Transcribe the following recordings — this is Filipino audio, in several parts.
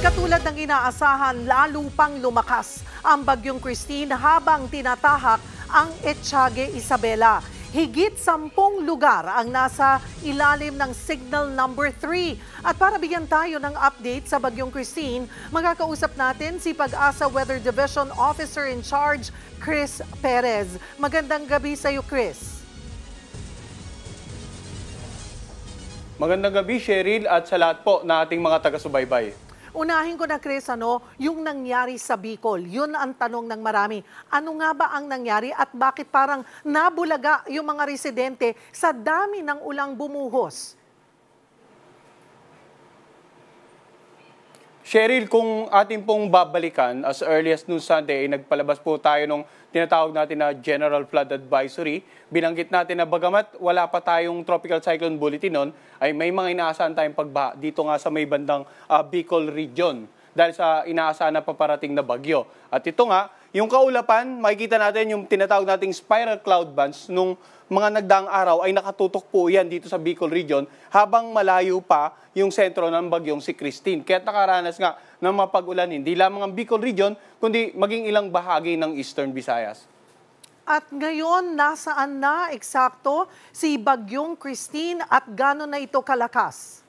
Katulad ng inaasahan, lalo pang lumakas ang bagyong Christine habang tinatahak ang Etiague Isabela. Higit 10 lugar ang nasa ilalim ng signal number 3. At para bigyan tayo ng update sa bagyong Christine, magkakausap natin si Pag-asa Weather Division Officer in Charge, Chris Perez. Magandang gabi sa iyo, Chris. Magandang gabi, Cheryl, at sa lahat po na ating mga taga-subaybay. Unahin ko na, Chris, yung nangyari sa Bicol, yun ang tanong ng marami. Ano nga ba ang nangyari at bakit parang nabulaga yung mga residente sa dami ng ulang bumuhos? Cheryl, kung ating pong babalikan, as early as noong Sunday, nagpalabas po tayo nung tinatawag natin na General Flood Advisory. Binanggit natin na bagamat wala pa tayong Tropical Cyclone Bulletin noon, ay may mga inaasahan tayong pagbaha dito nga sa may bandang Bicol region dahil sa inaasahan na paparating na bagyo. At ito nga, yung kaulapan, makikita natin yung tinatawag nating spiral cloud bands nung mga nagdaang araw ay nakatutok po yan dito sa Bicol region habang malayo pa yung sentro ng bagyong si Christine. Kaya nakaranas nga ng mapag-ulan hindi lamang ang Bicol region kundi maging ilang bahagi ng Eastern Visayas. At ngayon, nasaan na eksakto si bagyong Christine at gano'n na ito kalakas?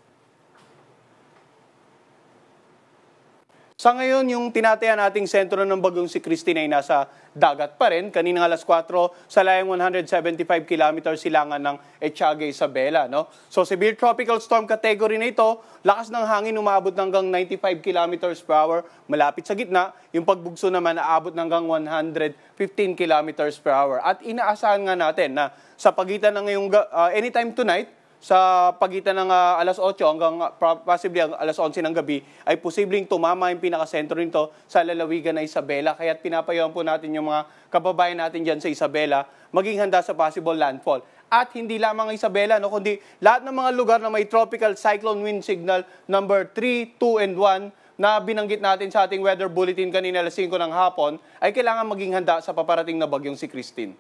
Sa ngayon, yung tinataya nating sentro ng bagyong si Christine ay nasa dagat pa rin. Kaninang alas 4, sa layang 175 kilometers silangan ng Etiague Isabela. No? So, severe tropical storm category na ito, lakas ng hangin umabot hanggang 95 kilometers per hour. Malapit sa gitna, yung pagbugso naman naabot hanggang 115 kilometers per hour. At inaasahan nga natin na sa pagitan ng ngayong anytime tonight, sa pagitan ng alas 8 hanggang possibly alas 11 ng gabi, ay posibleng tumama yung pinakasentro nito sa lalawigan na Isabela. Kaya pinapayuhan po natin yung mga kababayan natin dyan sa Isabela maging handa sa possible landfall. At hindi lamang Isabela, no, kundi lahat ng mga lugar na may tropical cyclone wind signal number 3, 2, and 1 na binanggit natin sa ating weather bulletin kanina alas 5 ng hapon, ay kailangan maging handa sa paparating na bagyong si Christine.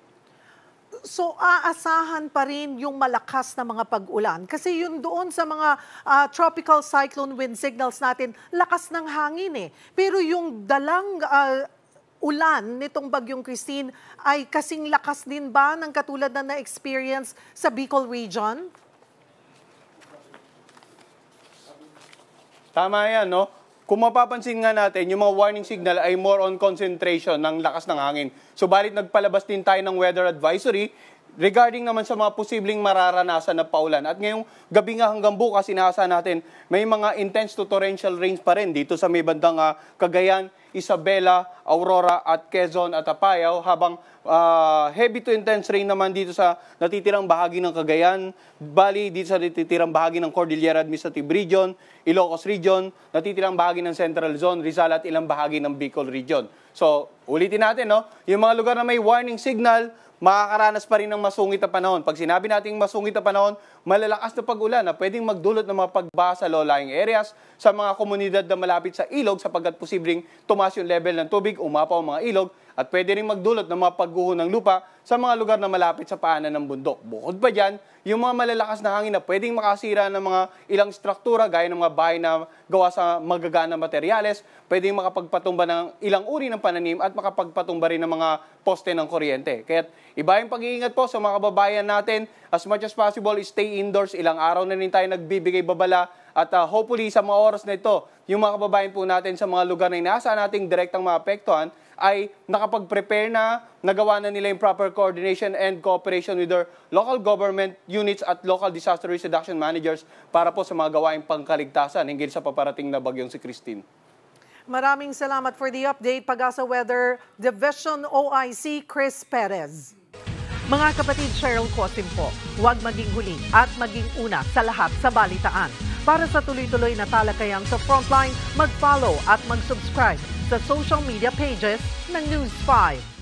So, aasahan pa rin yung malakas na mga pag-ulan. Kasi yun doon sa mga tropical cyclone wind signals natin, lakas ng hangin eh. Pero yung dalang ulan nitong bagyong Christine ay kasing lakas din ba ng katulad na na-experience sa Bicol region? Tama yan, no? Kung mapapansin nga natin, yung mga warning signal ay more on concentration ng lakas ng hangin. Subalit nagpalabas din tayo ng weather advisory regarding naman sa mga posibleng mararanasan na paulan. At ngayong gabi nga hanggang bukas, inaasahan natin may mga intense to torrential rains pa rin dito sa may bandang Cagayan, Isabela, Aurora at Quezon at Apayao, habang heavy to intense rain naman dito sa natitirang bahagi ng Cagayan, bali dito sa natitirang bahagi ng Cordillera Administrative Region, Ilocos Region, natitirang bahagi ng Central Zone, Rizal at ilang bahagi ng Bicol Region. So, ulitin natin, no? Yung mga lugar na may warning signal, makakaranas pa rin ng masungit na panahon. Pag sinabi nating masungit na panahon, malalakas na pag-ulan na pwedeng magdulot ng mga pagbaha sa low-lying areas, sa mga komunidad na malapit sa ilog sapagkat posibleng tumaas yung level ng tubig, umapaw ang mga ilog, at pwede rin magdulot ng mga pagguho ng lupa sa mga lugar na malapit sa paanan ng bundok. Bukod pa dyan, yung mga malalakas na hangin na pwedeng makasira ng mga ilang struktura gaya ng mga bahay na gawa sa magagana materyales, pwedeng makapagpatumba ng ilang uri ng pananim at makapagpatumba rin ng mga poste ng kuryente. Kaya iba yung pag-iingat po sa mga kababayan natin. As much as possible, stay indoors. Ilang araw na rin tayo nagbibigay babala. At hopefully sa mga oras na ito, yung mga kababayan po natin sa mga lugar na inaasahan nating direktang maapektuhan ay nakapag-prepare na, nagawa na nila yung proper coordination and cooperation with their local government units at local disaster risk reduction managers para po sa mga gawaing pangkaligtasan hinggil sa paparating na bagyong si Christine. Maraming salamat for the update, Pag-asa Weather Division OIC Chris Perez. Mga kapatid, Cheryl Cosim po, huwag maging huli at maging una sa lahat sa balitaan. Para sa tuloy-tuloy na talakayan sa Frontline, mag-follow at mag-subscribe sa social media pages ng News 5.